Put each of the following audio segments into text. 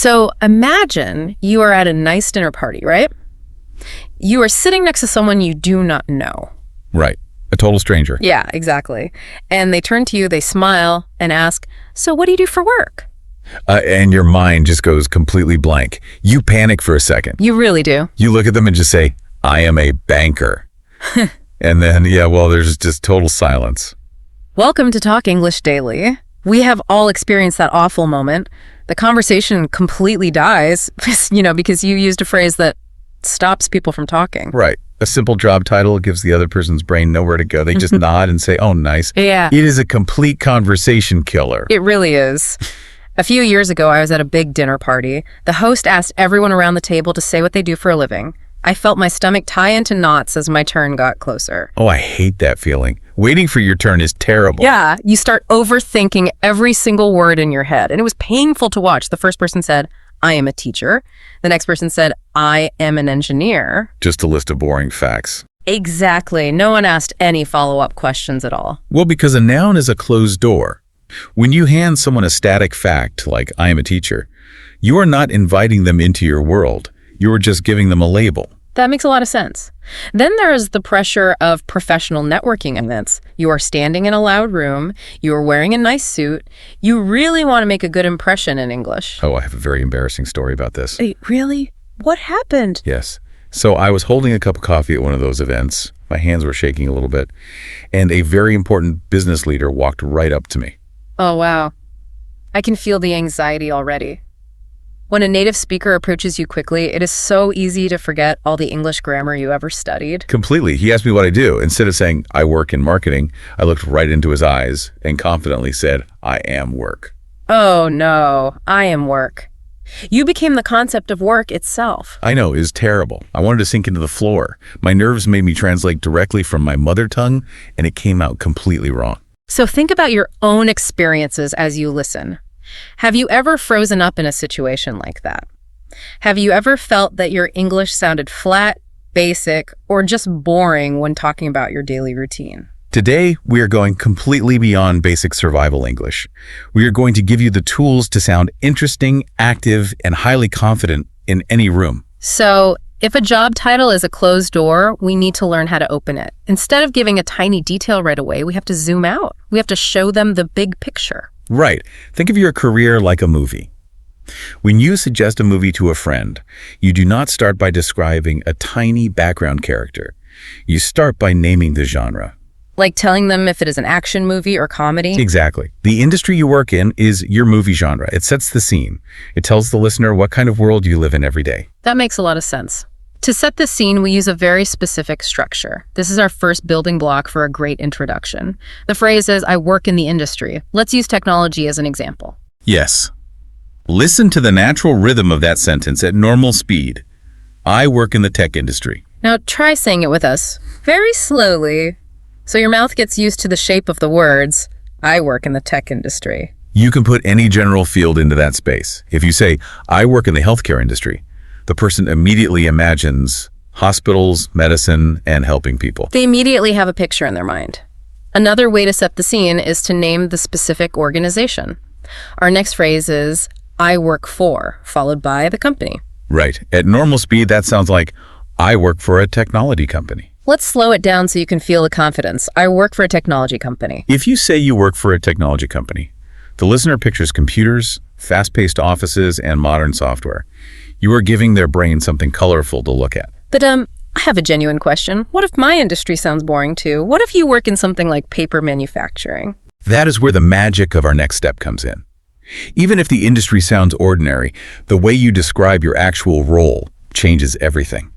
So imagine you are at a nice dinner party, right? You are sitting next to someone you do not know. Right. A total stranger. Yeah, exactly. And they turn to you, they smile, and ask, so what do you do for work? And your mind just goes completely blank. You panic for a second. You really do. You look at them and just say, I am a banker. And then, there's just total silence. Welcome to Talk English Daily. We have all experienced that awful moment. The conversation completely dies, because you used a phrase that stops people from talking. Right. A simple job title gives the other person's brain nowhere to go. They just nod and say, oh, nice. Yeah. It is a complete conversation killer. It really is. A few years ago, I was at a big dinner party. The host asked everyone around the table to say what they do for a living. I felt my stomach tie into knots as my turn got closer. Oh, I hate that feeling. Waiting for your turn is terrible. Yeah, you start overthinking every single word in your head. And it was painful to watch. The first person said, I am a teacher. The next person said, I am an engineer. Just a list of boring facts. Exactly. No one asked any follow-up questions at all. Well, because a noun is a closed door. When you hand someone a static fact, like I am a teacher, you are not inviting them into your world. You are just giving them a label. That makes a lot of sense. Then there is the pressure of professional networking events. You are standing in a loud room. You are wearing a nice suit. You really want to make a good impression in English. Oh, I have a very embarrassing story about this. Hey, really? What happened? Yes. So I was holding a cup of coffee at one of those events. My hands were shaking a little bit. And a very important business leader walked right up to me. Oh, wow. I can feel the anxiety already. When a native speaker approaches you quickly, it is so easy to forget all the English grammar you ever studied. Completely. He asked me what I do. Instead of saying, I work in marketing, I looked right into his eyes and confidently said, I am work. Oh, no. I am work. You became the concept of work itself. I know, it is terrible. I wanted to sink into the floor. My nerves made me translate directly from my mother tongue, and it came out completely wrong. So think about your own experiences as you listen. Have you ever frozen up in a situation like that? Have you ever felt that your English sounded flat, basic, or just boring when talking about your daily routine? Today, we are going completely beyond basic survival English. We are going to give you the tools to sound interesting, active, and highly confident in any room. So, if a job title is a closed door, we need to learn how to open it. Instead of giving a tiny detail right away, we have to zoom out. We have to show them the big picture. Right. Think of your career like a movie. When you suggest a movie to a friend, you do not start by describing a tiny background character. You start by naming the genre. Like telling them if it is an action movie or comedy? Exactly. The industry you work in is your movie genre. It sets the scene. It tells the listener what kind of world you live in every day. That makes a lot of sense. To set the scene, we use a very specific structure. This is our first building block for a great introduction. The phrase is, I work in the industry. Let's use technology as an example. Yes. Listen to the natural rhythm of that sentence at normal speed. I work in the tech industry. Now try saying it with us, very slowly, so your mouth gets used to the shape of the words, I work in the tech industry. You can put any general field into that space. If you say, I work in the healthcare industry, the person immediately imagines hospitals, medicine, and helping people. They immediately have a picture in their mind. Another way to set the scene is to name the specific organization. Our next phrase is, I work for, followed by the company. Right. At normal speed, that sounds like, I work for a technology company. Let's slow it down so you can feel the confidence. I work for a technology company. If you say you work for a technology company, the listener pictures computers, fast-paced offices, and modern software. You are giving their brain something colorful to look at. But I have a genuine question. What if my industry sounds boring too? What if you work in something like paper manufacturing? That is where the magic of our next step comes in. Even if the industry sounds ordinary, the way you describe your actual role changes everything.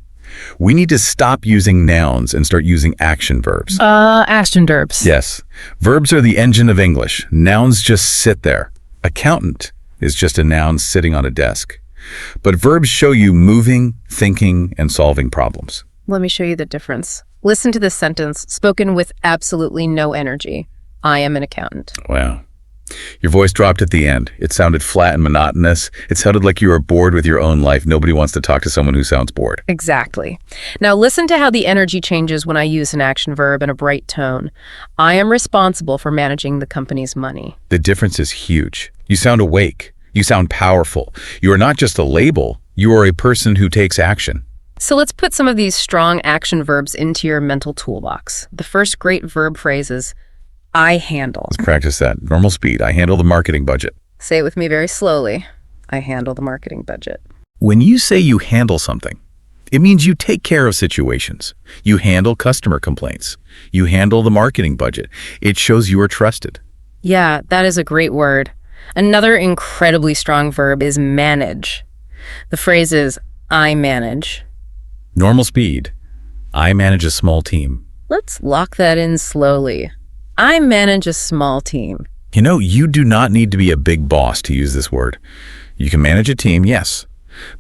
We need to stop using nouns and start using action verbs. Action verbs. Yes. Verbs are the engine of English. Nouns just sit there. Accountant is just a noun sitting on a desk. But verbs show you moving, thinking, and solving problems. Let me show you the difference. Listen to this sentence, spoken with absolutely no energy. I am an accountant. Wow. Your voice dropped at the end. It sounded flat and monotonous. It sounded like you were bored with your own life. Nobody wants to talk to someone who sounds bored. Exactly. Now listen to how the energy changes when I use an action verb in a bright tone. I am responsible for managing the company's money. The difference is huge. You sound awake. You sound powerful. You are not just a label. You are a person who takes action. So let's put some of these strong action verbs into your mental toolbox. The first great verb phrase is, I handle. Let's practice that. Normal speed. I handle the marketing budget. Say it with me very slowly. I handle the marketing budget. When you say you handle something, it means you take care of situations. You handle customer complaints. You handle the marketing budget. It shows you are trusted. Yeah, that is a great word. Another incredibly strong verb is manage. The phrase is, I manage. Normal speed. I manage a small team. Let's lock that in slowly. I manage a small team. You know, you do not need to be a big boss to use this word. You can manage a team, yes,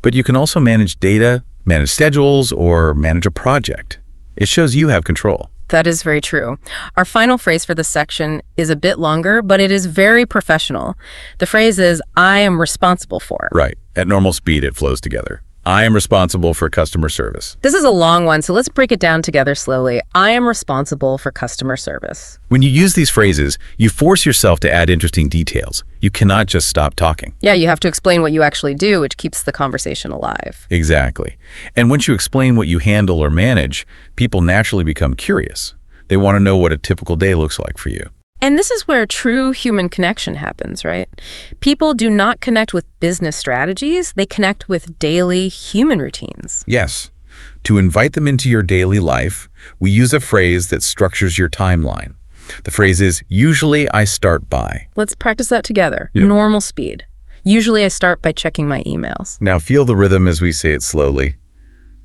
but you can also manage data, manage schedules, or manage a project. It shows you have control. That is very true. Our final phrase for this section is a bit longer, but it is very professional. The phrase is, I am responsible for. Right. At normal speed, it flows together. I am responsible for customer service. This is a long one, so let's break it down together slowly. I am responsible for customer service. When you use these phrases, you force yourself to add interesting details. You cannot just stop talking. Yeah, you have to explain what you actually do, which keeps the conversation alive. Exactly. And once you explain what you handle or manage, people naturally become curious. They want to know what a typical day looks like for you. And this is where true human connection happens, right? People do not connect with business strategies. They connect with daily human routines. Yes. To invite them into your daily life, we use a phrase that structures your timeline. The phrase is, usually I start by. Let's practice that together. Yep. Normal speed. Usually I start by checking my emails. Now feel the rhythm as we say it slowly.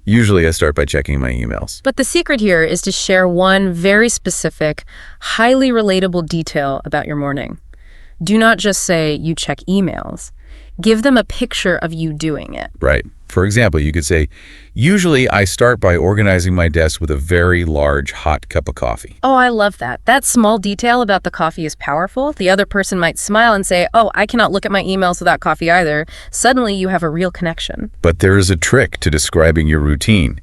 Usually I start by checking my emails. But the secret here is to share one very specific, highly relatable detail about your morning. Do not just say you check emails. Give them a picture of you doing it. Right. For example, you could say, usually I start by organizing my desk with a very large hot cup of coffee. Oh, I love that. That small detail about the coffee is powerful. The other person might smile and say, oh, I cannot look at my emails without coffee either. Suddenly you have a real connection. But there is a trick to describing your routine.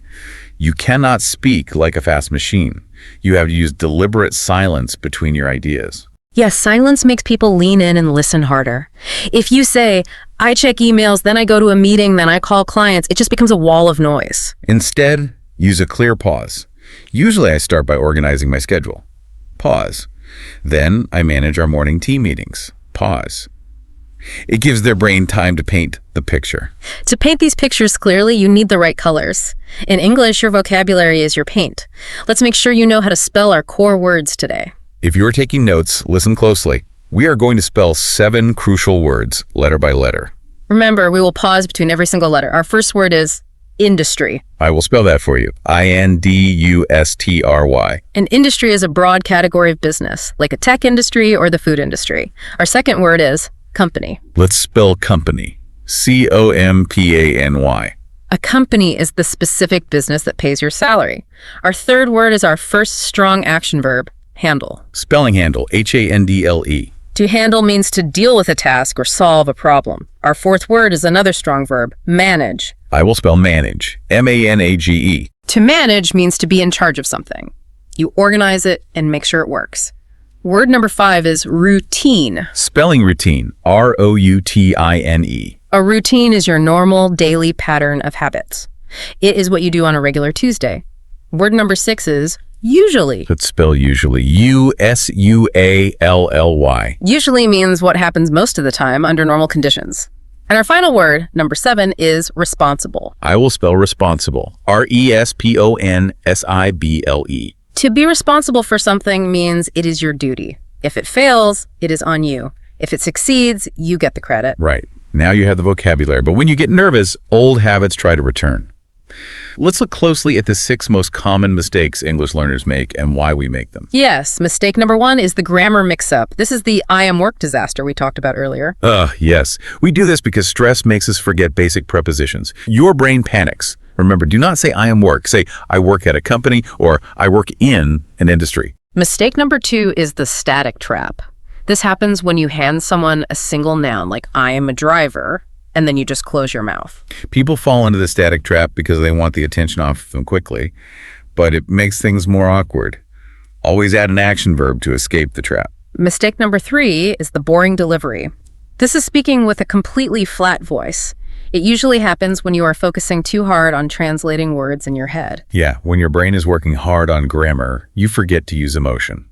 You cannot speak like a fast machine. You have to use deliberate silence between your ideas. Yes, silence makes people lean in and listen harder. If you say, I check emails, then I go to a meeting, then I call clients, it just becomes a wall of noise. Instead, use a clear pause. Usually I start by organizing my schedule. Pause. Then I manage our morning team meetings. Pause. It gives their brain time to paint the picture. To paint these pictures clearly, you need the right colors. In English, your vocabulary is your paint. Let's make sure you know how to spell our core words today. If you're taking notes, listen closely. We are going to spell 7 crucial words, letter by letter. Remember, we will pause between every single letter. Our first word is industry. I will spell that for you. I-N-D-U-S-T-R-Y. An industry is a broad category of business, like a tech industry or the food industry. Our second word is company. Let's spell company. C-O-M-P-A-N-Y. A company is the specific business that pays your salary. Our third word is our first strong action verb, handle. Spelling handle, H-A-N-D-L-E. To handle means to deal with a task or solve a problem. Our fourth word is another strong verb, manage. I will spell manage, M-A-N-A-G-E. To manage means to be in charge of something. You organize it and make sure it works. Word number 5 is routine. Spelling routine, R-O-U-T-I-N-E. A routine is your normal daily pattern of habits. It is what you do on a regular Tuesday. Word number 6 is usually. Let's spell usually, U-S-U-A-L-L-Y. Usually means what happens most of the time under normal conditions. And our final word, number 7, is responsible. I will spell responsible, R-E-S-P-O-N-S-I-B-L-E. To be responsible for something means it is your duty. If it fails, it is on you. If it succeeds, you get the credit. Right. Now you have the vocabulary, but when you get nervous, old habits try to return. Let's look closely at the 6 most common mistakes English learners make and why we make them. Yes, mistake number 1 is the grammar mix-up. This is the I am work disaster we talked about earlier. Yes. We do this because stress makes us forget basic prepositions. Your brain panics. Remember, do not say I am work. Say I work at a company or I work in an industry. Mistake number 2 is the static trap. This happens when you hand someone a single noun like I am a driver, and then you just close your mouth. People fall into the static trap because they want the attention off of them quickly, but it makes things more awkward. Always add an action verb to escape the trap. Mistake number 3 is the boring delivery. This is speaking with a completely flat voice. It usually happens when you are focusing too hard on translating words in your head. Yeah, when your brain is working hard on grammar, you forget to use emotion.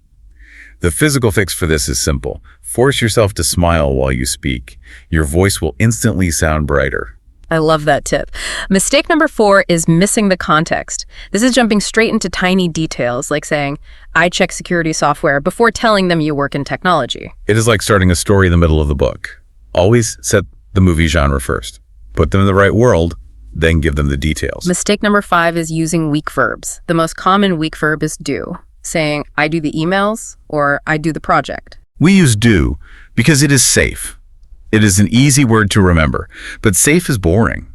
The physical fix for this is simple. Force yourself to smile while you speak. Your voice will instantly sound brighter. I love that tip. Mistake number 4 is missing the context. This is jumping straight into tiny details, like saying, I check security software before telling them you work in technology. It is like starting a story in the middle of the book. Always set the movie genre first. Put them in the right world, then give them the details. Mistake number 5 is using weak verbs. The most common weak verb is do, saying, I do the emails or I do the project. We use do because it is safe. It is an easy word to remember, but safe is boring.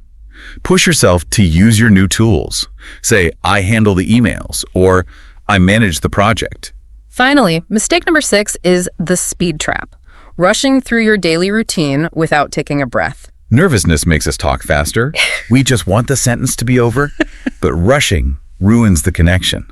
Push yourself to use your new tools. Say, I handle the emails, or I manage the project. Finally, mistake number 6 is the speed trap, rushing through your daily routine without taking a breath. Nervousness makes us talk faster. We just want the sentence to be over, but rushing ruins the connection.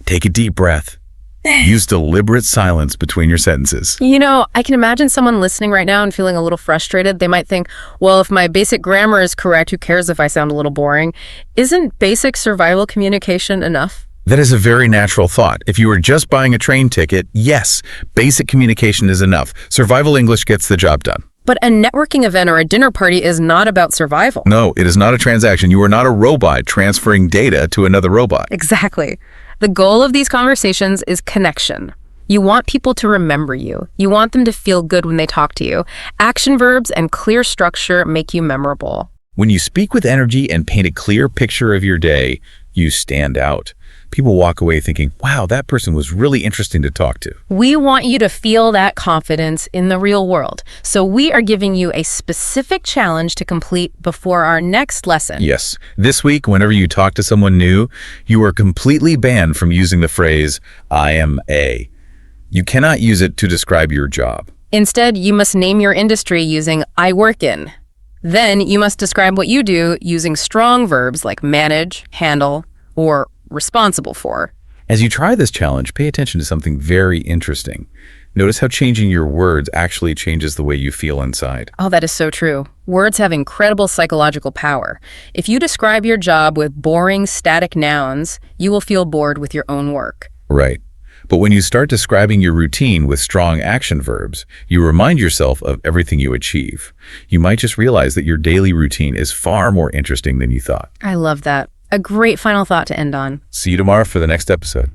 Take a deep breath. Use deliberate silence between your sentences. You know, I can imagine someone listening right now and feeling a little frustrated. They might think, well, if my basic grammar is correct, who cares if I sound a little boring? Isn't basic survival communication enough? That is a very natural thought. If you were just buying a train ticket, yes, basic communication is enough. Survival English gets the job done. But a networking event or a dinner party is not about survival. No, it is not a transaction. You are not a robot transferring data to another robot. Exactly. The goal of these conversations is connection. You want people to remember you. You want them to feel good when they talk to you. Action verbs and clear structure make you memorable. When you speak with energy and paint a clear picture of your day, you stand out. People walk away thinking, wow, that person was really interesting to talk to. We want you to feel that confidence in the real world. So we are giving you a specific challenge to complete before our next lesson. Yes. This week, whenever you talk to someone new, you are completely banned from using the phrase, I am a. You cannot use it to describe your job. Instead, you must name your industry using I work in. Then you must describe what you do using strong verbs like manage, handle, or responsible for. As you try this challenge, pay attention to something very interesting. Notice how changing your words actually changes the way you feel inside. Oh, that is so true. Words have incredible psychological power. If you describe your job with boring, static nouns, you will feel bored with your own work. Right. But when you start describing your routine with strong action verbs, you remind yourself of everything you achieve. You might just realize that your daily routine is far more interesting than you thought. I love that. A great final thought to end on. See you tomorrow for the next episode.